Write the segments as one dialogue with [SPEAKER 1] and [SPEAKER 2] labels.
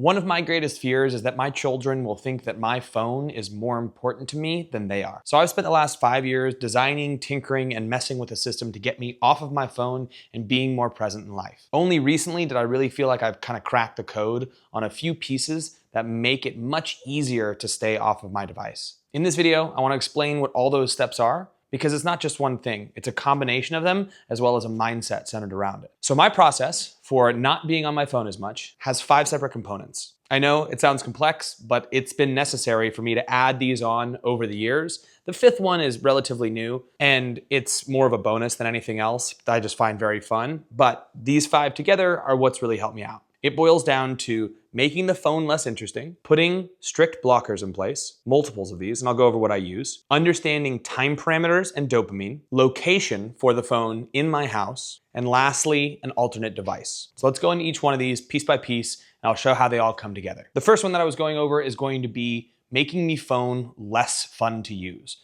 [SPEAKER 1] One of my greatest fears is that my children will think that my phone is more important to me than they are. So I've spent the last 5 years designing, tinkering, and messing with a system to get me off of my phone and being more present in life. Only recently did I really feel like I've kind of cracked the code on a few pieces that make it much easier to stay off of my device. In this video, I want to explain what all those steps are, because it's not just one thing, it's a combination of them as well as a mindset centered around it. So my process for not being on my phone as much has 5 separate components. I know it sounds complex, but it's been necessary for me to add these on over the years. The 5th one is relatively new, and it's more of a bonus than anything else that I just find very fun. But these 5 together are what's really helped me out. It boils down to making the phone less interesting, putting strict blockers in place, multiples of these, and I'll go over what I use, understanding time parameters and dopamine, location for the phone in my house, and lastly, an alternate device. So let's go into each one of these piece by piece, and I'll show how they all come together. The first one that I was going over is going to be making the phone less fun to use.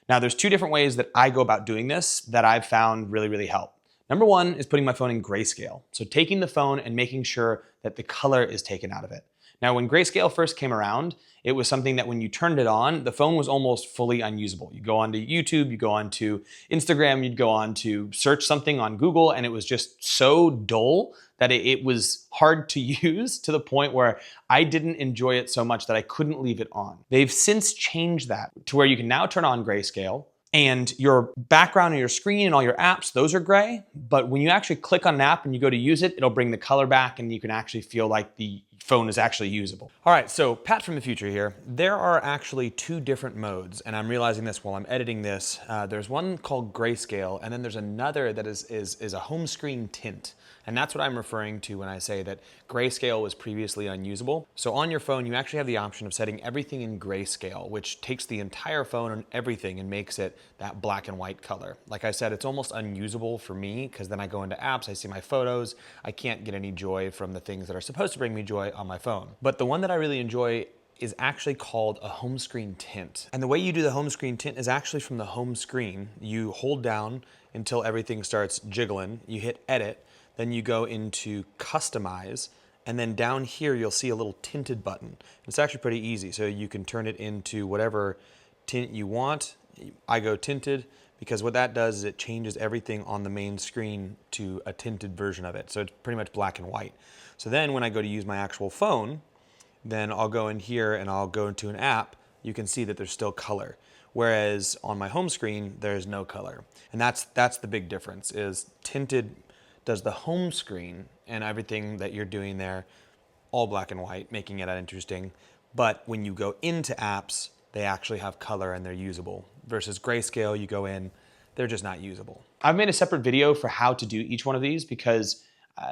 [SPEAKER 1] Now, there's 2 different ways that I go about doing this that I've found really help. Number 1 is putting my phone in grayscale. So taking the phone and making sure that the color is taken out of it. Now, when grayscale first came around, it was something that when you turned it on, the phone was almost fully unusable. You go onto YouTube, you go onto Instagram, you'd go on to search something on Google, and it was just so dull that it was hard to use, to the point where I didn't enjoy it so much that I couldn't leave it on. They've since changed that to where you can now turn on grayscale, and your background and your screen and all your apps, those are gray. But when you actually click on an app and you go to use it, it'll bring the color back and you can actually feel like the phone is actually usable. All right, so Pat from the future here. There are actually 2 different modes, and I'm realizing this while I'm editing this. There's one called Grayscale, and then there's another that is a Homescreen Tint. And that's what I'm referring to when I say that grayscale was previously unusable. So on your phone, you actually have the option of setting everything in grayscale, which takes the entire phone and everything and makes it that black and white color. Like I said, it's almost unusable for me, because then I go into apps, I see my photos, I can't get any joy from the things that are supposed to bring me joy on my phone. But the one that I really enjoy is actually called a home screen tint. And the way you do the home screen tint is actually from the home screen. You hold down until everything starts jiggling, you hit edit, then you go into customize, and then down here you'll see a little tinted button. It's actually pretty easy, so you can turn it into whatever tint you want. I go tinted, because what that does is it changes everything on the main screen to a tinted version of it. So it's pretty much black and white. So then when I go to use my actual phone, then I'll go in here and I'll go into an app. You can see that there's still color. Whereas on my home screen, there's no color. And that's the big difference, is tinted does the home screen and everything that you're doing there all black and white, making it interesting. But when you go into apps, they actually have color and they're usable. Versus grayscale, you go in, they're just not usable. I've made a separate video for how to do each one of these, because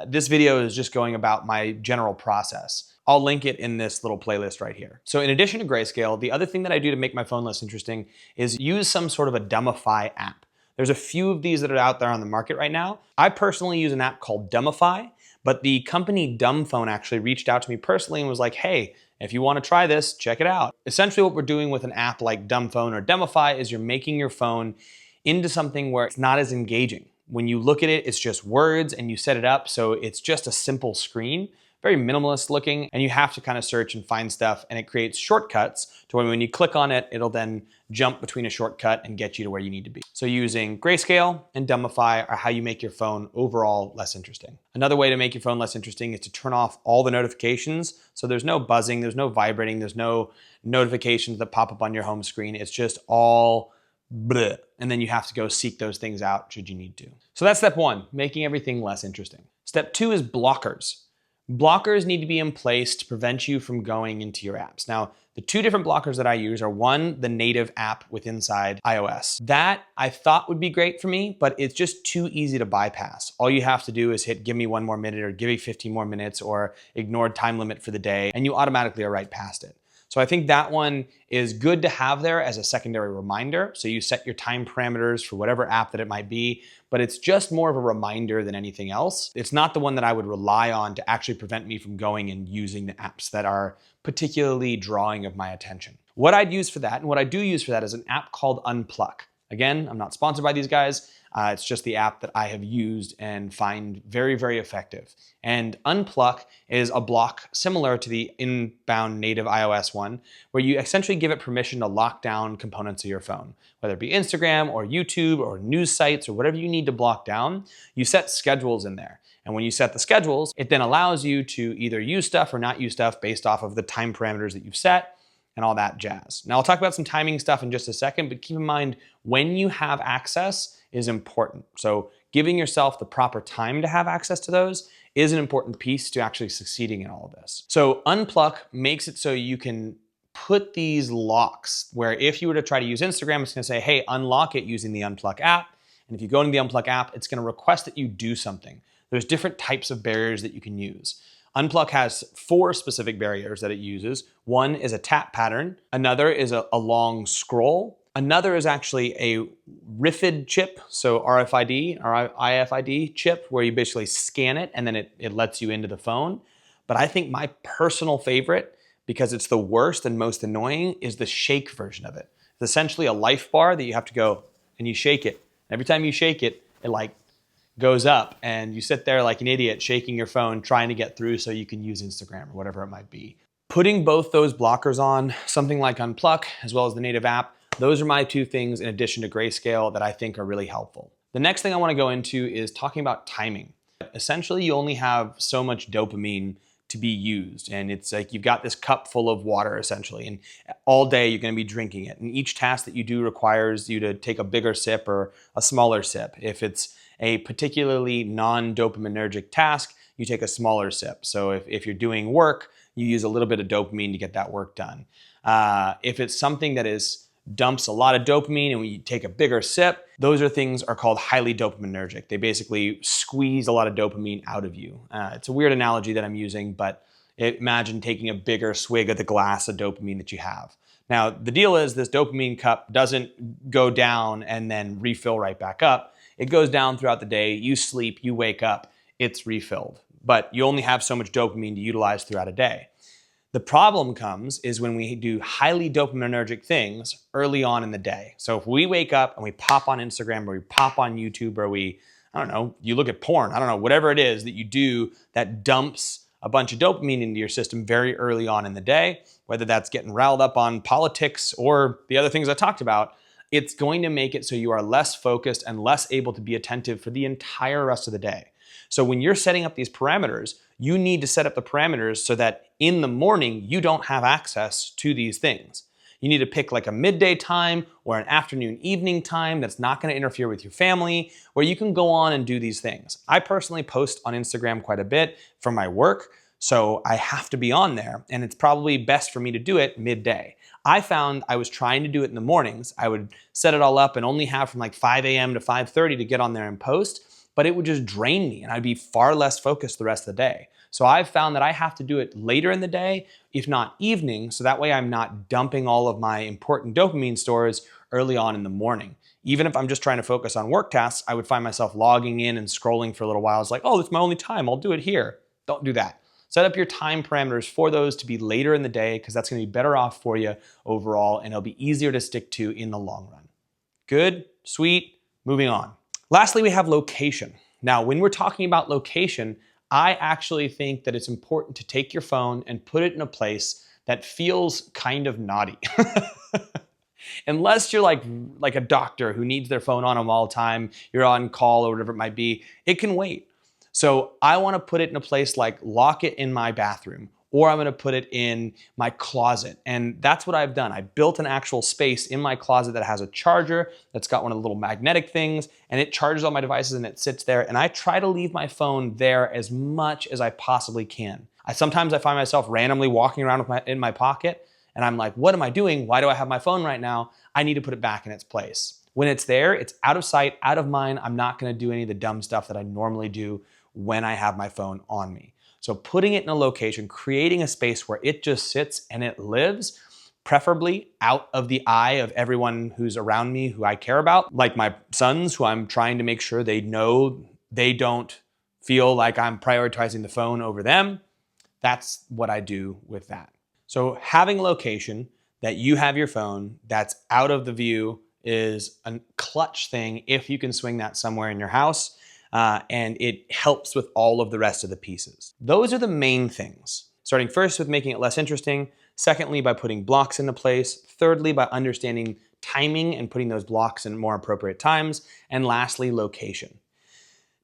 [SPEAKER 1] this video is just going about my general process. I'll link it in this little playlist right here. So in addition to grayscale, the other thing that I do to make my phone less interesting is use some sort of a Dummify app. There's a few of these that are out there on the market right now. I personally use an app called Dummify, but the company Dumbphone actually reached out to me personally and was like, hey, if you want to try this, check it out. Essentially what we're doing with an app like Dumbphone or Dummify is you're making your phone into something where it's not as engaging. When you look at it, it's just words, and you set it up so it's just a simple screen, very minimalist looking, and you have to kind of search and find stuff, and it creates shortcuts to where when you click on it, it'll then jump between a shortcut and get you to where you need to be. So using Grayscale and Dummify are how you make your phone overall less interesting. Another way to make your phone less interesting is to turn off all the notifications. So there's no buzzing, there's no vibrating, there's no notifications that pop up on your home screen. It's just all bleh. And then you have to go seek those things out should you need to. So that's step 1, making everything less interesting. Step 2 is blockers. Blockers need to be in place to prevent you from going into your apps. Now, the 2 different blockers that I use are, one, the native app with inside iOS. That I thought would be great for me, but it's just too easy to bypass. All you have to do is hit give me 1 more minute, or give me 15 more minutes, or ignore time limit for the day, and you automatically are right past it. So I think that one is good to have there as a secondary reminder. So you set your time parameters for whatever app that it might be, but it's just more of a reminder than anything else. It's not the one that I would rely on to actually prevent me from going and using the apps that are particularly drawing of my attention. What I'd use for that, and what I do use for that, is an app called Unpluck. Again, I'm not sponsored by these guys. It's just the app that I have used and find very, very effective. And Unpluck is a block similar to the inbound native iOS one, where you essentially give it permission to lock down components of your phone, whether it be Instagram or YouTube or news sites or whatever you need to block down. You set schedules in there. And when you set the schedules, it then allows you to either use stuff or not use stuff based off of the time parameters that you've set and all that jazz. Now I'll talk about some timing stuff in just a second, but keep in mind when you have access is important. So giving yourself the proper time to have access to those is an important piece to actually succeeding in all of this. So Unpluck makes it so you can put these locks where if you were to try to use Instagram, it's gonna say, hey, unlock it using the Unpluck app. And if you go into the Unpluck app, it's gonna request that you do something. There's different types of barriers that you can use. Unpluck has 4 specific barriers that it uses. One is a tap pattern. Another is a long scroll. Another is actually a RFID chip, so RFID or IFID chip, where you basically scan it and then it lets you into the phone. But I think my personal favorite, because it's the worst and most annoying, is the shake version of it. It's essentially a life bar that you have to go and you shake it. Every time you shake it, it like goes up and you sit there like an idiot shaking your phone trying to get through so you can use Instagram or whatever it might be. Putting both those blockers on, something like Unpluck as well as the native app, those are my 2 things in addition to Grayscale that I think are really helpful. The next thing I want to go into is talking about timing. Essentially, you only have so much dopamine to be used, and it's like you've got this cup full of water essentially, and all day you're going to be drinking it, and each task that you do requires you to take a bigger sip or a smaller sip. If it's a particularly non-dopaminergic task, you take a smaller sip. So if you're doing work, you use a little bit of dopamine to get that work done. If it's something that dumps a lot of dopamine and when you take a bigger sip, those are things are called highly dopaminergic. They basically squeeze a lot of dopamine out of you. It's a weird analogy that I'm using, but imagine taking a bigger swig of the glass of dopamine that you have. Now, the deal is this dopamine cup doesn't go down and then refill right back up. It goes down throughout the day, you sleep, you wake up, it's refilled. But you only have so much dopamine to utilize throughout a day. The problem comes is when we do highly dopaminergic things early on in the day. So if we wake up and we pop on Instagram or we pop on YouTube or I don't know, you look at porn, I don't know, whatever it is that you do that dumps a bunch of dopamine into your system very early on in the day, whether that's getting riled up on politics or the other things I talked about, it's going to make it so you are less focused and less able to be attentive for the entire rest of the day. So when you're setting up these parameters, you need to set up the parameters so that in the morning, you don't have access to these things. You need to pick like a midday time or an afternoon evening time that's not going to interfere with your family, where you can go on and do these things. I personally post on Instagram quite a bit for my work, so I have to be on there, and it's probably best for me to do it midday. I found I was trying to do it in the mornings. I would set it all up and only have from like 5 a.m. to 5:30 to get on there and post, but it would just drain me and I'd be far less focused the rest of the day. So I've found that I have to do it later in the day, if not evening, so that way I'm not dumping all of my important dopamine stores early on in the morning. Even if I'm just trying to focus on work tasks, I would find myself logging in and scrolling for a little while. It's like, oh, it's my only time, I'll do it here. Don't do that. Set up your time parameters for those to be later in the day, because that's going to be better off for you overall, and it'll be easier to stick to in the long run. Good, sweet, moving on. Lastly, we have location. Now, when we're talking about location, I actually think that it's important to take your phone and put it in a place that feels kind of naughty. Unless you're like a doctor who needs their phone on them all the time, you're on call or whatever it might be, it can wait. So I want to put it in a place like lock it in my bathroom, or I'm going to put it in my closet. And that's what I've done. I built an actual space in my closet that has a charger, that's got one of the little magnetic things, and it charges all my devices and it sits there. And I try to leave my phone there as much as I possibly can. Sometimes I find myself randomly walking around with in my pocket, and I'm like, what am I doing? Why do I have my phone right now? I need to put it back in its place. When it's there, it's out of sight, out of mind. I'm not going to do any of the dumb stuff that I normally do when I have my phone on me. So putting it in a location, creating a space where it just sits and it lives, preferably out of the eye of everyone who's around me who I care about, like my sons, who I'm trying to make sure they know they don't feel like I'm prioritizing the phone over them. That's what I do with that. So having a location that you have your phone that's out of the view, is a clutch thing if you can swing that somewhere in your house, and it helps with all of the rest of the pieces. Those are the main things. Starting first with making it less interesting, secondly by putting blocks into place, thirdly by understanding timing and putting those blocks in more appropriate times, and lastly, location.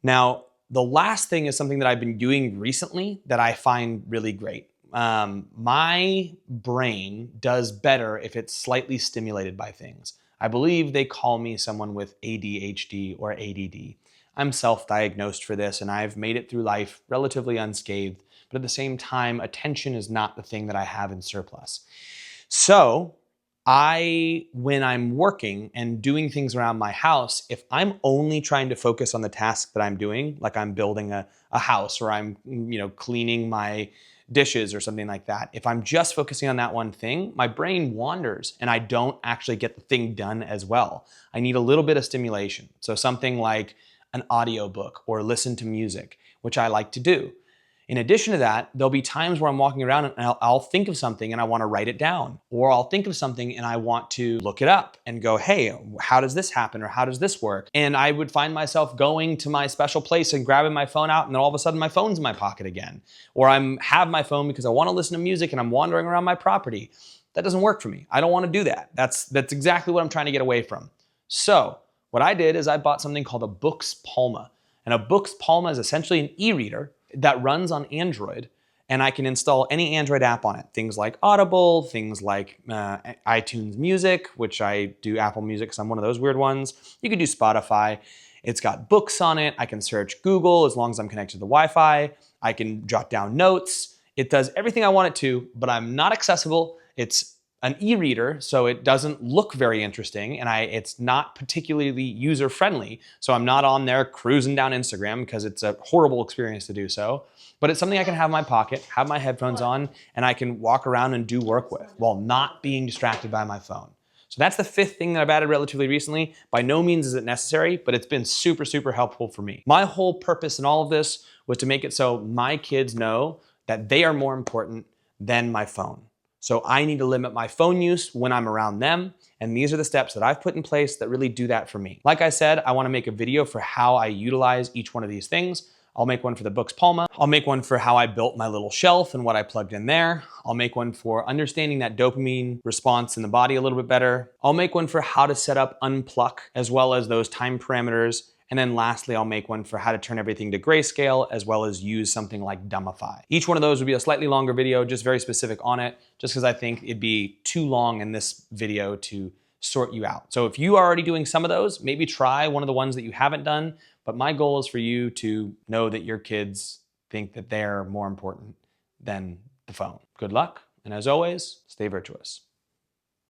[SPEAKER 1] Now, the last thing is something that I've been doing recently that I find really great. My brain does better if it's slightly stimulated by things. I believe they call me someone with ADHD or ADD. I'm self-diagnosed for this and I've made it through life relatively unscathed, but at the same time, attention is not the thing that I have in surplus. So when I'm working and doing things around my house, if I'm only trying to focus on the task that I'm doing, like I'm building a house or I'm cleaning my dishes or something like that, if I'm just focusing on that one thing, my brain wanders and I don't actually get the thing done as well. I need a little bit of stimulation. So something like an audiobook or listen to music, which I like to do. In addition to that, there'll be times where I'm walking around and I'll think of something and I want to write it down, or I'll think of something and I want to look it up and go, hey, how does this happen? Or how does this work? And I would find myself going to my special place and grabbing my phone out, and then all of a sudden my phone's in my pocket again. Or have my phone because I want to listen to music and I'm wandering around my property. That doesn't work for me. I don't want to do that. That's exactly what I'm trying to get away from. So what I did is I bought something called a Books Palma. And a Books Palma is essentially an e-reader that runs on Android, and I can install any Android app on it. Things like Audible, things like iTunes Music, which I do Apple Music because I'm one of those weird ones. You can do Spotify. It's got books on it. I can search Google as long as I'm connected to the Wi-Fi. I can jot down notes. It does everything I want it to, but I'm not accessible. It's an e-reader, so it doesn't look very interesting, and it's not particularly user-friendly, so I'm not on there cruising down Instagram because it's a horrible experience to do so. But it's something I can have in my pocket, have my headphones on, and I can walk around and do work with while not being distracted by my phone. So that's the fifth thing that I've added relatively recently. By no means is it necessary, but it's been super, super helpful for me. My whole purpose in all of this was to make it so my kids know that they are more important than my phone. So I need to limit my phone use when I'm around them, and these are the steps that I've put in place that really do that for me. Like I said, I want to make a video for how I utilize each one of these things. I'll make one for the Books Palma. I'll make one for how I built my little shelf and what I plugged in there. I'll make one for understanding that dopamine response in the body a little bit better. I'll make one for how to set up unpluck as well as those time parameters. And then lastly, I'll make one for how to turn everything to grayscale as well as use something like Dummify. Each one of those would be a slightly longer video, just very specific on it, just because I think it'd be too long in this video to sort you out. So if you are already doing some of those, maybe try one of the ones that you haven't done. But my goal is for you to know that your kids think that they're more important than the phone. Good luck, and as always, stay virtuous.